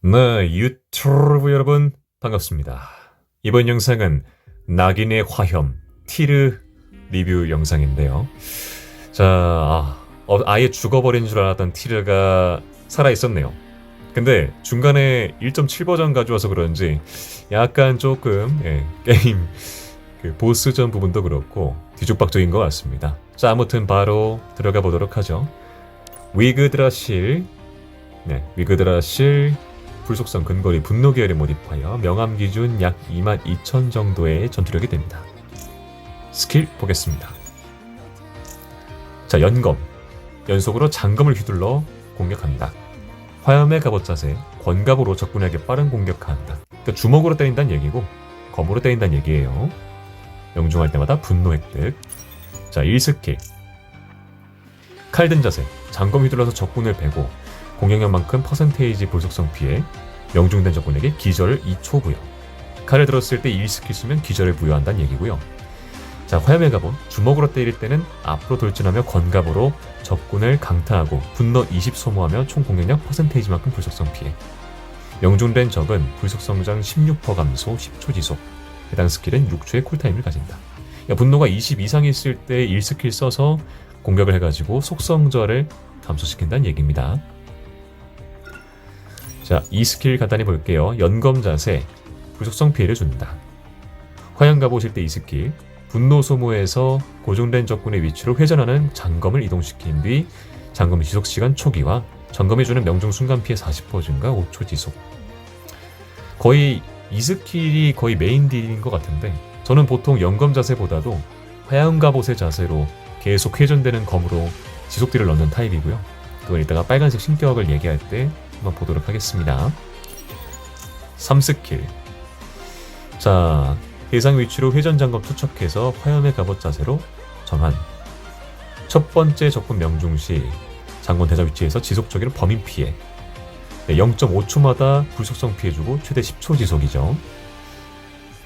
네, 유튜브 여러분 반갑습니다. 이번 영상은 낙인의 화염 티르 리뷰 영상인데요. 자, 아예 죽어버린 줄 알았던 티르가 살아있었네요. 근데 중간에 1.7 버전 가져와서 그런지 약간 조금 게임 그 보스전 부분도 그렇고 뒤죽박죽인 것 같습니다. 자, 아무튼 바로 들어가 보도록 하죠. 위그드라실 위그드라실 불속성 근거리 분노 계열의 모디파이어 명암 기준 약 22,000 정도의 전투력이 됩니다. 스킬 보겠습니다. 자, 연검. 연속으로 장검을 휘둘러 공격한다. 화염의 갑옷 자세. 권갑으로 적군에게 빠른 공격한다. 그러니까 주먹으로 때린다는 얘기고 검으로 때린다는 얘기예요. 명중할 때마다 분노 획득. 자, 1스킬. 칼든 자세. 장검 휘둘러서 적군을 베고 공격력만큼 퍼센테이지 불속성 피해, 명중된 적군에게 기절을 2초 부여. 칼을 들었을 때 1스킬 쓰면 기절을 부여한다는 얘기고요. 자, 화염의 갑옷. 주먹으로 때릴 때는 앞으로 돌진하며 권갑으로 적군을 강타하고 분노 20 소모하며 총 공격력 퍼센테이지만큼 불속성 피해. 명중된 적은 불속성장 16% 감소 10초 지속. 해당 스킬은 6초의 쿨타임을 가진다. 그러니까 분노가 20 이상 있을 때 1스킬 써서 공격을 해가지고 속성저를 감소시킨다는 얘기입니다. 자, 이 스킬 간단히 볼게요. 연검 자세, 불속성 피해를 준다. 화염 갑옷일 때 이 스킬, 분노 소모에서 고정된 적군의 위치로 회전하는 장검을 이동시킨 뒤 장검 지속시간 초기화, 장검이 주는 명중 순간 피해 40% 증가 5초 지속. 거의 이 스킬이 거의 메인 딜인 것 같은데 저는 보통 연검 자세보다도 화염 갑옷의 자세로 계속 회전되는 검으로 지속딜을 넣는 타입이고요. 그건 이따가 빨간색 신격을 얘기할 때 한번 보도록 하겠습니다. 3스킬. 자, 대상 위치로 회전 장검 투척해서 화염의 갑옷 자세로 전환. 첫 번째 적군 명중 시 장검 대상 위치에서 지속적으로 범인 피해. 0.5초마다 불속성 피해주고 최대 10초 지속이죠.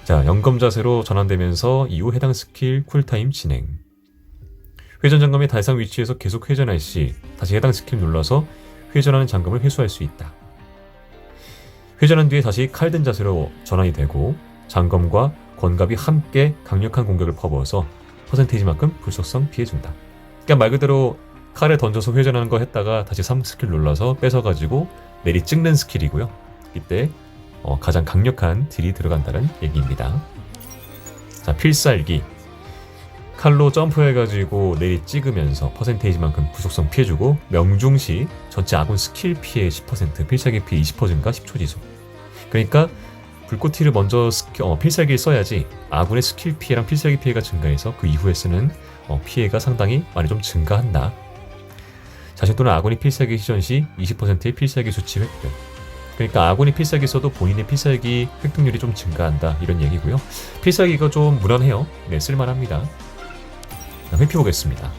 자, 연검 자세로 전환되면서 이후 해당 스킬 쿨타임 진행. 회전 장검의 대상 위치에서 계속 회전할 시 다시 해당 스킬 눌러서 회전하는 장검을 회수할 수 있다. 회전한 뒤에 다시 칼든 자세로 전환이 되고 장검과 권갑이 함께 강력한 공격을 퍼부어서 퍼센테이지만큼 불속성 피해준다. 그러니까 말 그대로 칼을 던져서 회전하는 거 했다가 다시 3스킬 눌러서 뺏어가지고 내리 찍는 스킬이고요. 이때 가장 강력한 딜이 들어간다는 얘기입니다. 자, 필살기. 칼로 점프해가지고 내리 찍으면서 퍼센테이지만큼 불속성 피해주고 명중시 전체 아군 스킬 피해 10%, 필살기 피해 20% 증가 10초 지속. 그러니까 불꽃티를 먼저 필살기를 써야지 아군의 스킬 피해랑 필살기 피해가 증가해서 그 이후에 쓰는 피해가 상당히 많이 좀 증가한다. 자신 또는 아군이 필살기 시전 시 20%의 필살기 수치 획득. 그러니까 아군이 필살기 써도 본인의 필살기 획득률이 좀 증가한다 이런 얘기고요. 필살기가 좀 무난해요. 네, 쓸만합니다. 회피 보겠습니다.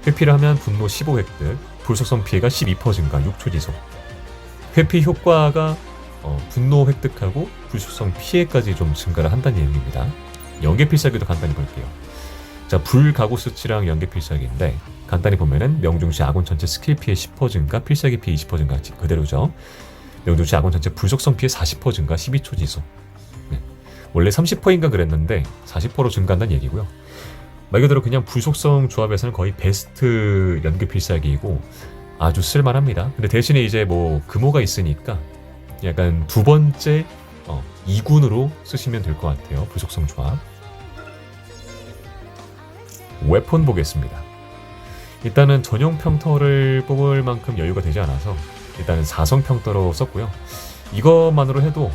회피를 하면 분노 15 획득, 불속성 피해가 12% 증가 6초 지속. 회피 효과가 분노 획득하고 불속성 피해까지 좀 증가를 한다는 얘기입니다. 연계 필살기도 간단히 볼게요. 자, 불가고 수치랑 연계 필살기인데 간단히 보면은 명중시 아군 전체 스킬 피해 10% 증가, 필살기 피해 20% 증가 그대로죠. 명중시 아군 전체 불속성 피해 40% 증가 12초 지속. 네. 원래 30%인가 그랬는데 40% 증가한다는 얘기고요. 말 그대로 그냥 불속성 조합에서는 거의 베스트 연계 필살기이고 아주 쓸만합니다. 근데 대신에 이제 뭐 금호가 있으니까 약간 두 번째 2군으로 쓰시면 될 것 같아요. 불속성 조합. 웨폰 보겠습니다. 일단은 전용 평터를 뽑을 만큼 여유가 되지 않아서 일단은 4성 평터로 썼고요. 이것만으로 해도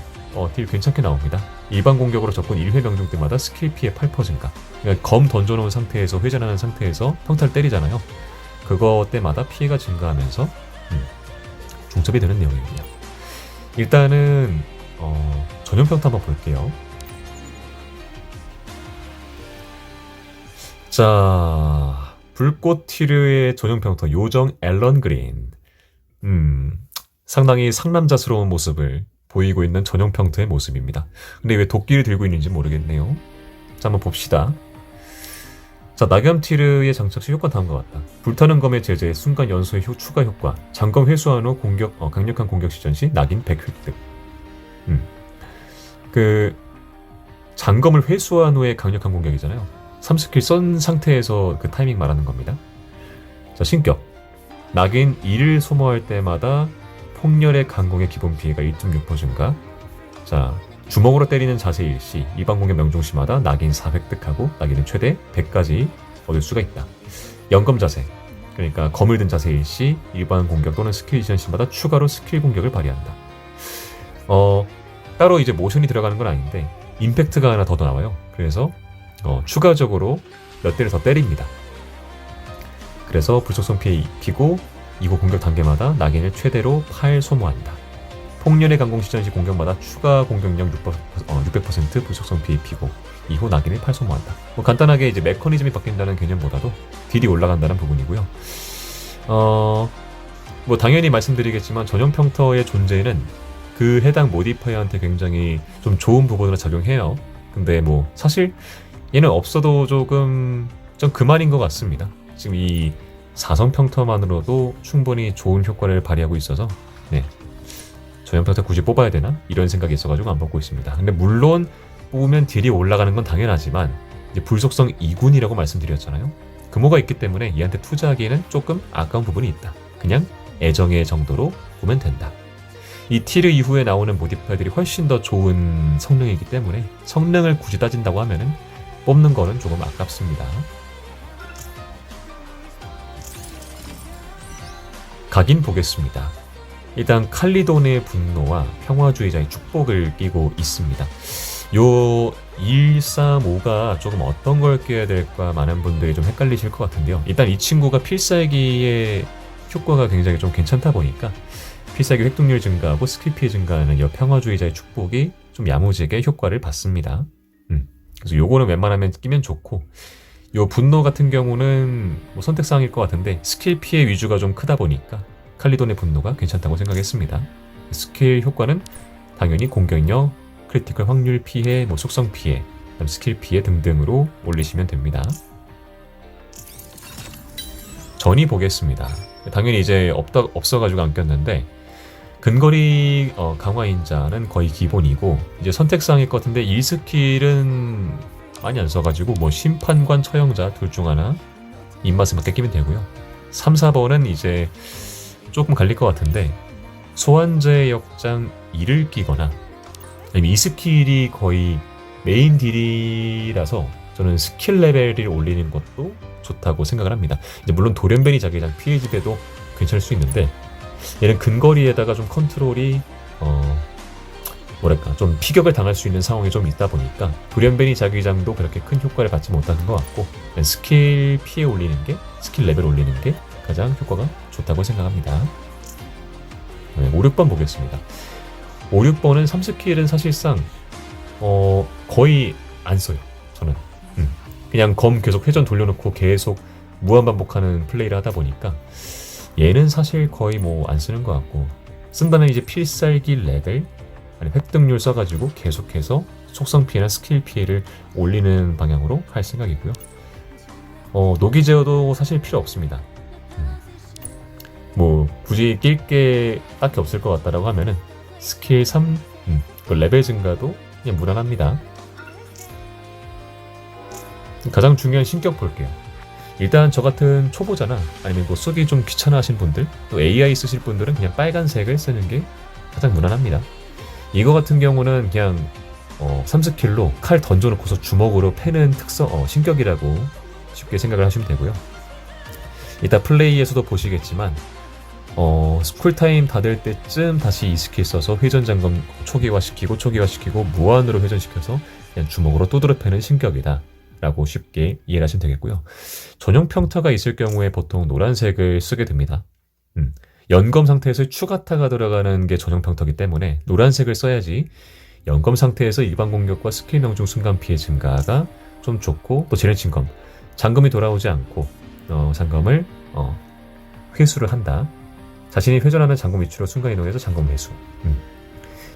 딜 괜찮게 나옵니다. 일반 공격으로 적군 1회 명중 때마다 스킬 피해 8% 증가. 그러니까 검 던져놓은 상태에서 회전하는 상태에서 평타를 때리잖아요. 그거 때마다 피해가 증가하면서 중첩이 되는 내용입니다. 일단은 전용 평타 한번 볼게요. 자, 불꽃 티르의 전용 평타 요정 앨런 그린. 상당히 상남자스러운 모습을 보이고 있는 전용 평터의 모습입니다. 근데 왜 도끼를 들고 있는지 모르겠네요. 자, 한번 봅시다. 자, 나겸티르의 장착 시 효과 다음과 같다. 불타는 검의 제재, 순간 연소의 추가 효과, 장검 회수한 후 강력한 공격 시전 시 낙인 100 획득. 그 장검을 회수한 후에 강력한 공격이잖아요. 3스킬 썬 상태에서 그 타이밍 말하는 겁니다. 자, 신격. 낙인 2를 소모할 때마다 폭렬의 강공의 기본 피해가 1.6% 증가. 자, 주먹으로 때리는 자세 일시, 일반 공격 명중 시마다 낙인 4 획득하고 낙인은 최대 100까지 얻을 수가 있다. 연검 자세, 그러니까 검을 든 자세 일시, 일반 공격 또는 스킬 지연 시마다 추가로 스킬 공격을 발휘한다. 따로 이제 모션이 들어가는 건 아닌데 임팩트가 하나 더 나와요. 그래서 추가적으로 몇 대를 더 때립니다. 그래서 불속성 피해 입히고 이후 공격 단계마다 낙인을 최대로 8 소모한다. 폭렬의 강공 시전 시 공격마다 추가 공격력 600% 불속성 피해 입히고 이후 낙인을 8 소모한다. 뭐 간단하게 이제 메커니즘이 바뀐다는 개념보다도 딜이 올라간다는 부분이고요. 뭐 당연히 말씀드리겠지만 전용 평터의 존재는 그 해당 모디파이어한테 굉장히 좀 좋은 부분으로 작용해요. 근데 뭐 사실 얘는 없어도 좀 그만인 것 같습니다. 지금 이 4성 평터만으로도 충분히 좋은 효과를 발휘하고 있어서 네, 전용 평터 굳이 뽑아야 되나? 이런 생각이 있어가지고 안 뽑고 있습니다. 근데 물론 뽑으면 딜이 올라가는 건 당연하지만 이제 불속성 2군이라고 말씀드렸잖아요. 금호가 있기 때문에 얘한테 투자하기에는 조금 아까운 부분이 있다. 그냥 애정의 정도로 보면 된다. 이 티르 이후에 나오는 모디파이들이 훨씬 더 좋은 성능이기 때문에 성능을 굳이 따진다고 하면은 뽑는 거는 조금 아깝습니다. 각인 보겠습니다. 일단 칼리돈의 분노와 평화주의자의 축복을 끼고 있습니다. 요 135가 조금 어떤 걸 끼워야 될까 많은 분들이 좀 헷갈리실 것 같은데요. 일단 이 친구가 필살기의 효과가 굉장히 좀 괜찮다 보니까 필살기 획득률 증가하고 스킬 피해 증가하는 이 평화주의자의 축복이 좀 야무지게 효과를 받습니다. 그래서 요거는 웬만하면 끼면 좋고, 요 분노 같은 경우는 뭐 선택사항일 것 같은데 스킬 피해 위주가 좀 크다 보니까 칼리돈의 분노가 괜찮다고 생각했습니다. 스킬 효과는 당연히 공격력, 크리티컬 확률 피해, 뭐 속성 피해, 그다음 스킬 피해 등등으로 올리시면 됩니다. 전이 보겠습니다. 당연히 이제 없어가지고 안 꼈는데 근거리 강화인자는 거의 기본이고, 이제 선택사항일 것 같은데 1스킬은 많이 안 써가지고 뭐 심판관 처형자 둘 중 하나 입맛에 맞게 끼면 되고요. 3, 4번은 이제 조금 갈릴 것 같은데 소환제의 역장 2를 끼거나 아니면 2스킬이 거의 메인 딜이라서 저는 스킬 레벨을 올리는 것도 좋다고 생각을 합니다. 이제 물론 돌연변이 자기장 피해 지배도 괜찮을 수 있는데 얘는 근거리에다가 좀 컨트롤이 좀 피격을 당할 수 있는 상황이 좀 있다 보니까 돌연변이 자기장도 그렇게 큰 효과를 받지 못하는 것 같고, 스킬 피해 올리는 게, 스킬 레벨 올리는 게 가장 효과가 좋다고 생각합니다. 네, 5, 6번 보겠습니다. 5, 6번은 3스킬은 사실상 거의 안 써요. 저는 그냥 검 계속 회전 돌려놓고 계속 무한반복하는 플레이를 하다 보니까 얘는 사실 거의 뭐 안 쓰는 것 같고, 쓴다면 이제 필살기 레벨 아니 획득률 써가지고 계속해서 속성 피해나 스킬 피해를 올리는 방향으로 할 생각이고요. 노기 제어도 사실 필요 없습니다. 뭐 굳이 낄 게 딱히 없을 것 같다라고 하면은 스킬 3 그 레벨 증가도 그냥 무난합니다. 가장 중요한 신격 볼게요. 일단 저 같은 초보자나 아니면 뭐 쓰기 좀 귀찮아 하신 분들, 또 AI 쓰실 분들은 그냥 빨간색을 쓰는 게 가장 무난합니다. 이거 같은 경우는 그냥 3스킬로 칼 던져놓고서 주먹으로 패는 신격이라고 쉽게 생각을 하시면 되고요. 이따 플레이에서도 보시겠지만 쿨타임 다 될 때쯤 다시 이 스킬 써서 회전 잠금 초기화시키고 무한으로 회전시켜서 그냥 주먹으로 두드려 패는 신격이다 라고 쉽게 이해를 하시면 되겠고요. 전용 평타가 있을 경우에 보통 노란색을 쓰게 됩니다. 연검 상태에서 추가타가 들어가는 게 전용 평타이기 때문에 노란색을 써야지 연검 상태에서 일반 공격과 스킬 명중 순간 피해 증가가 좀 좋고, 또 지렌친검 잠금이 돌아오지 않고 잠금을 회수를 한다. 자신이 회전하는 잠금 위치로 순간 이동해서 잠금 회수.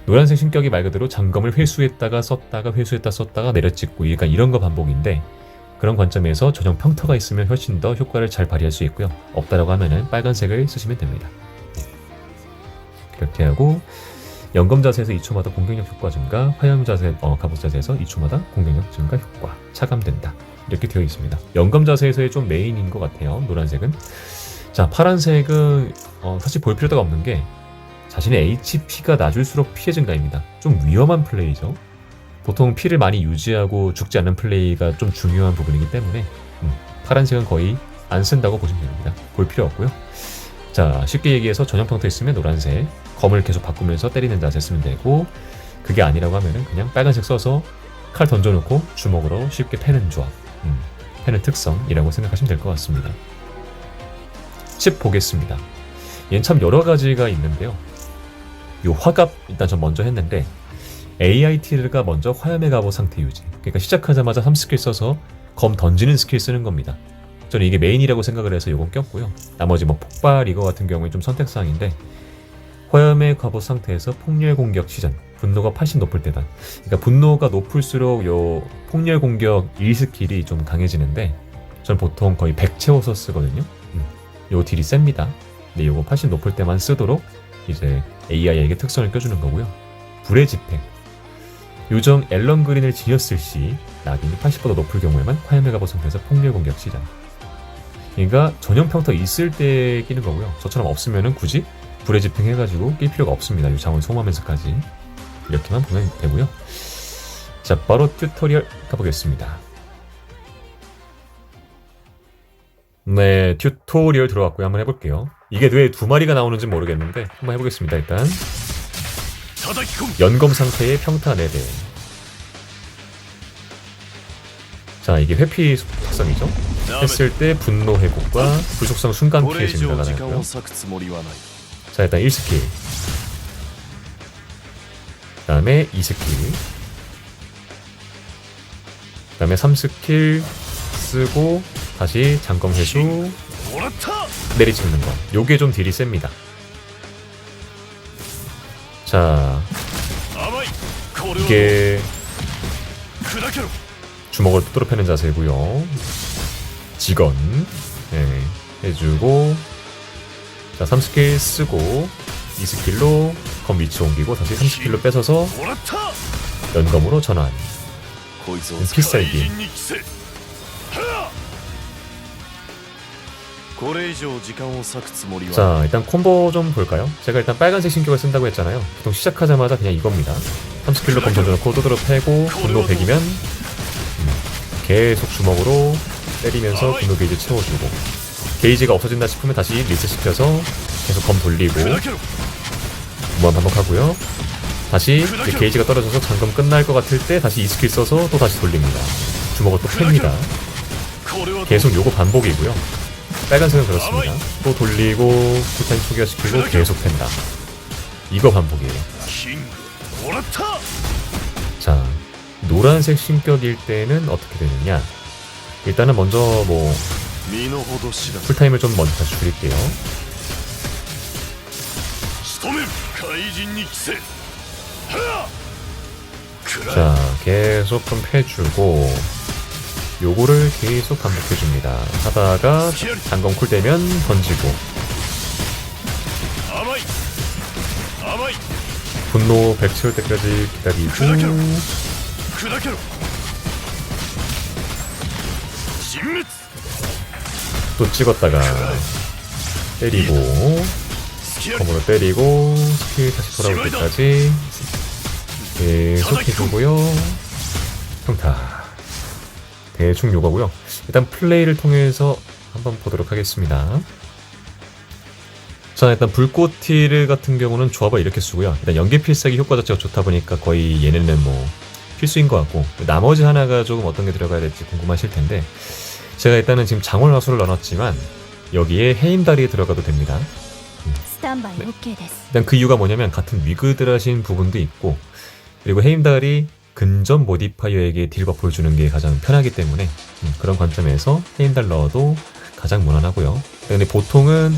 노란색 신격이 말 그대로 잠금을 회수했다가 썼다가 회수했다 썼다가 내려찍고 약간 이런 거 반복인데, 그런 관점에서 전용 평터가 있으면 훨씬 더 효과를 잘 발휘할 수 있고요. 없다라고 하면은 빨간색을 쓰시면 됩니다. 그렇게 하고 연검 자세에서 2초마다 공격력 효과 증가, 화염 자세, 갑옷 자세에서 2초마다 공격력 증가 효과, 차감된다. 이렇게 되어 있습니다. 연검 자세에서의 좀 메인인 것 같아요. 노란색은. 자, 파란색은 사실 볼 필요가 없는 게 자신의 HP가 낮을수록 피해 증가입니다. 좀 위험한 플레이죠. 보통 피를 많이 유지하고 죽지 않는 플레이가 좀 중요한 부분이기 때문에 파란색은 거의 안 쓴다고 보시면 됩니다. 볼 필요 없고요. 자, 쉽게 얘기해서 전용 평터 있으면 노란색, 검을 계속 바꾸면서 때리는 자세 쓰면 되고, 그게 아니라고 하면은 그냥 빨간색 써서 칼 던져놓고 주먹으로 쉽게 패는 조합, 패는 특성이라고 생각하시면 될 것 같습니다. 칩 보겠습니다. 얘는 참 여러 가지가 있는데요. 요 화갑 일단 전 먼저 했는데 AIT가 먼저 화염의 갑옷 상태 유지. 그러니까 시작하자마자 3스킬 써서 검 던지는 스킬 쓰는 겁니다. 저는 이게 메인이라고 생각을 해서 요건 꼈고요. 나머지 뭐 폭발 이거 같은 경우에 좀 선택사항인데, 화염의 갑옷 상태에서 폭렬 공격 시전, 분노가 80 높을 때다. 그러니까 분노가 높을수록 요 폭렬 공격 1스킬이 좀 강해지는데, 전 보통 거의 100 채워서 쓰거든요. 요 딜이 셉니다. 근데 요거 80 높을 때만 쓰도록 이제 AI에게 특성을 껴주는 거고요. 불의 집행, 요정 앨런 그린을 지녔을 시 낙인이 80보다 높을 경우에만 화염의 갑옷 상태에서 폭렬 공격 시전. 그러니까 전용 평터 있을 때 끼는 거고요. 저처럼 없으면은 굳이 불의 집행 해가지고 낄 필요가 없습니다. 이 자원 소모하면서까지 이렇게만 보면 되고요. 자, 바로 튜토리얼 가보겠습니다. 네, 튜토리얼 들어왔고요. 한번 해볼게요. 이게 왜 두 마리가 나오는지 모르겠는데 한번 해보겠습니다. 일단 연검 상태의 평타 4대. 자, 이게 회피 특성이죠. 했을 때 분노 회복과 불속성 순간 피해 증가가 나고요. 자, 일단 1스킬, 그 다음에 2스킬, 그 다음에 3스킬 쓰고 다시 잠검 회수, 내리치는 거. 요게 좀 딜이 셉니다. 자, 이게 주먹을 뚜드러 패는 자세고요. 직원, 네, 해주고, 자, 3스킬 쓰고 2스킬로 검 위치 옮기고 다시 3스킬로 뺏어서 연검으로 전환. 필살기. 자, 일단 콤보 좀 볼까요? 제가 일단 빨간색 신격을 쓴다고 했잖아요. 보통 시작하자마자 그냥 이겁니다. 3스킬로 검 던져놓고 두드러 패고 분노 100이면 계속 주먹으로 때리면서 분노 게이지 채워주고, 게이지가 없어진다 싶으면 다시 리셋시켜서 계속 검 돌리고 무한 반복하고요. 다시 게이지가 떨어져서 잠금 끝날 것 같을 때 다시 2스킬 써서 또 다시 돌립니다. 주먹을 또 팹니다. 계속 요거 반복이고요. 빨간색은 그렇습니다. 또 돌리고 쿨타임 초기화시키고 계속 팬다. 이거 반복이에요. 자, 노란색 신격일 때는 어떻게 되느냐. 일단은 먼저 뭐 쿨타임을 좀 먼저 다시 줄일게요. 자, 계속 좀 패주고 요거를 계속 반복해줍니다. 하다가 단검 쿨 되면 던지고, 분노 100 채울 때까지 기다리고, 또 찍었다가 때리고, 검으로 때리고, 스킬 다시 돌아올 때까지 계속 해주고요. 평타. 대충 요거고요. 일단 플레이를 통해서 한번 보도록 하겠습니다. 자, 일단 불꽃 틸 같은 경우는 조합을 이렇게 쓰고요. 일단 연계 필살기 효과 자체가 좋다 보니까 거의 얘네는 뭐 필수인 것 같고, 나머지 하나가 조금 어떤 게 들어가야 될지 궁금하실 텐데, 제가 일단은 지금 장월 화수를 넣어놨지만 여기에 해임다리 들어가도 됩니다. 네. 일단 그 이유가 뭐냐면 같은 위그들 하신 부분도 있고, 그리고 해임다리 근접 모디파이어에게 딜 버프를 주는 게 가장 편하기 때문에 그런 관점에서 해임달 넣어도 가장 무난하고요. 근데 보통은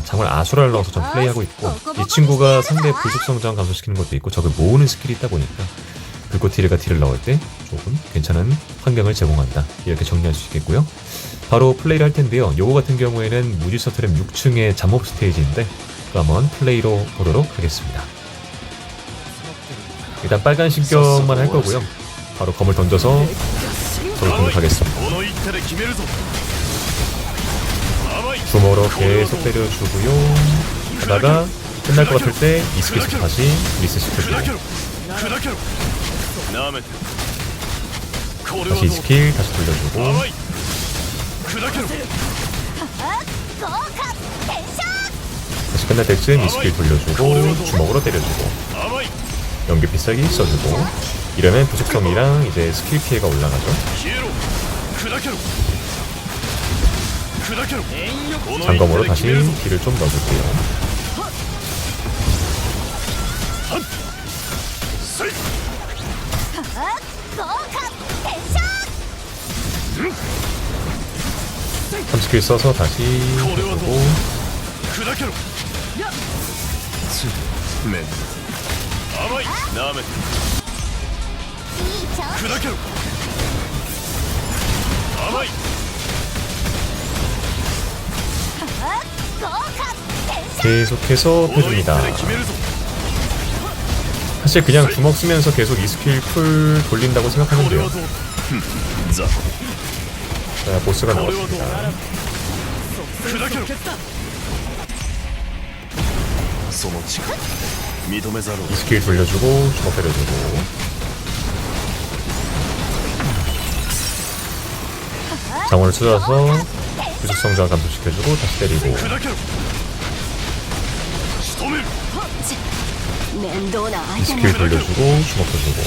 장월 아수라를 넣어서 전 플레이하고 있고, 이 친구가 상대 불속성 저항 감소시키는 것도 있고 적을 모으는 스킬이 있다 보니까 불꽃 티르가 딜을 넣을 때 조금 괜찮은 환경을 제공한다. 이렇게 정리할 수 있겠고요. 바로 플레이를 할 텐데요. 요거 같은 경우에는 무지 서트램 6층의 잠업 스테이지인데 또 한번 플레이로 보도록 하겠습니다. 일단 빨간 신경만 할 거고요. 바로 검을 던져서 저를 공격하겠습니다. 주먹으로 계속 때려주고요. 하다가 끝날 것 같을 때 이스케이스 다시 리셋시켜주고 다시 스킬 다시 돌려주고 다시 끝날 때쯤 이스킬 돌려주고 주먹으로 때려주고 연기 필살기 써주고 이러면 부속성이랑 이제 스킬 피해가 올라가죠. 장검으로 다시 딜을 좀 넣어줄게요. 스킬 써서 다시 해주고 계속해서 해줍니다. 사실 그냥 주먹 쓰면서 계속 이 스킬 풀 돌린다고 생각하면 돼요. 자, 보스가 나왔습니다. 이 스킬 돌려주고 주먹 때려주고 장원을 쏟아서 부속성 저항 감소시켜주고 다시 때리고 이 스킬 돌려주고 주먹 펴주고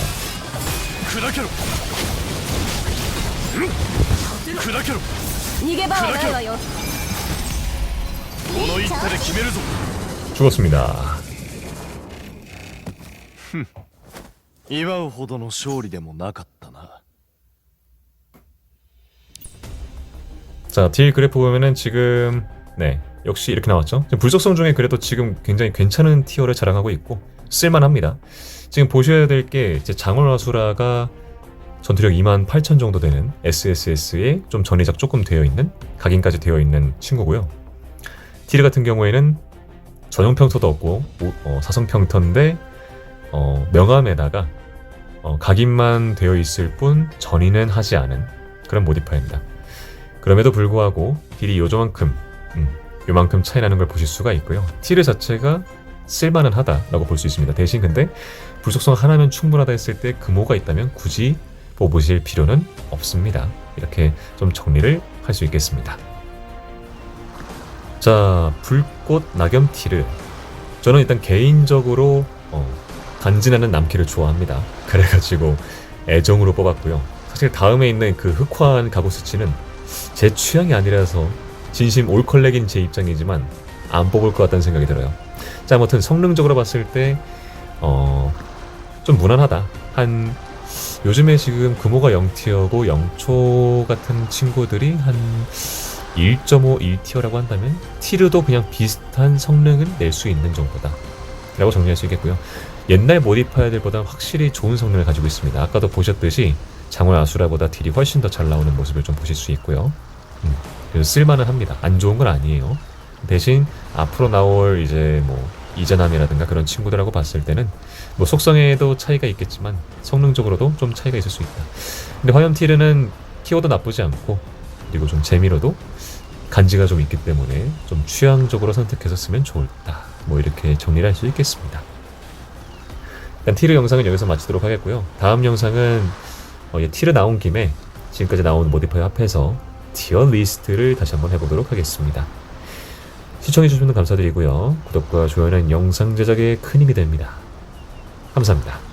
죽었습니다. 祝うほどの勝利でもなかったな。 자, 딜 그래프 보면은 지금 네 역시 이렇게 나왔죠. 지금 불속성 중에 그래도 지금 굉장히 괜찮은 티어를 자랑하고 있고 쓸만합니다. 지금 보셔야 될 게 이제 장월화수라가 전투력 28,000 정도 되는 SSS에 좀 전이작 조금 되어 있는 각인까지 되어 있는 친구고요. 티르 같은 경우에는 전용 평터도 없고 사성 평터인데 명암에다가 각인만 되어 있을 뿐 전이는 하지 않은 그런 모디파이입니다. 그럼에도 불구하고 딜이 요만큼 차이 나는 걸 보실 수가 있고요. 티르 자체가 쓸만은 하다라고 볼 수 있습니다. 대신 근데 불속성 하나면 충분하다 했을 때 금호가 있다면 굳이 뽑으실 필요는 없습니다. 이렇게 좀 정리를 할 수 있겠습니다. 자, 불꽃 낙염 티르. 저는 일단 개인적으로 간지나는 남캐를 좋아합니다. 그래가지고 애정으로 뽑았고요. 사실 다음에 있는 그 흑화한 가보스치는 제 취향이 아니라서 진심 올컬렉인 제 입장이지만 안 뽑을 것 같다는 생각이 들어요. 자, 아무튼 성능적으로 봤을 때 좀 무난하다. 요즘에 지금 금호가 0티어고 0초 같은 친구들이 한 1.5, 1티어라고 한다면 티르도 그냥 비슷한 성능은 낼 수 있는 정도다 라고 정리할 수 있겠고요. 옛날 모디파이어들보다 확실히 좋은 성능을 가지고 있습니다. 아까도 보셨듯이 장월 아수라보다 딜이 훨씬 더 잘 나오는 모습을 좀 보실 수 있고요. 그래서 쓸만은 합니다. 안 좋은 건 아니에요. 대신 앞으로 나올 이제 뭐 이자남이라든가 그런 친구들하고 봤을 때는 뭐 속성에도 차이가 있겠지만 성능적으로도 좀 차이가 있을 수 있다. 근데 화염 티르는 키워도 나쁘지 않고 그리고 좀 재미로도 간지가 좀 있기 때문에 좀 취향적으로 선택해서 쓰면 좋다. 뭐 이렇게 정리를 할 수 있겠습니다. 일단 티르 영상은 여기서 마치도록 하겠고요. 다음 영상은 티르 나온 김에 지금까지 나온 모디파이어 합해서 티어 리스트를 다시 한번 해보도록 하겠습니다. 시청해주시면 감사드리고요. 구독과 좋아요는 영상 제작에 큰 힘이 됩니다. 감사합니다.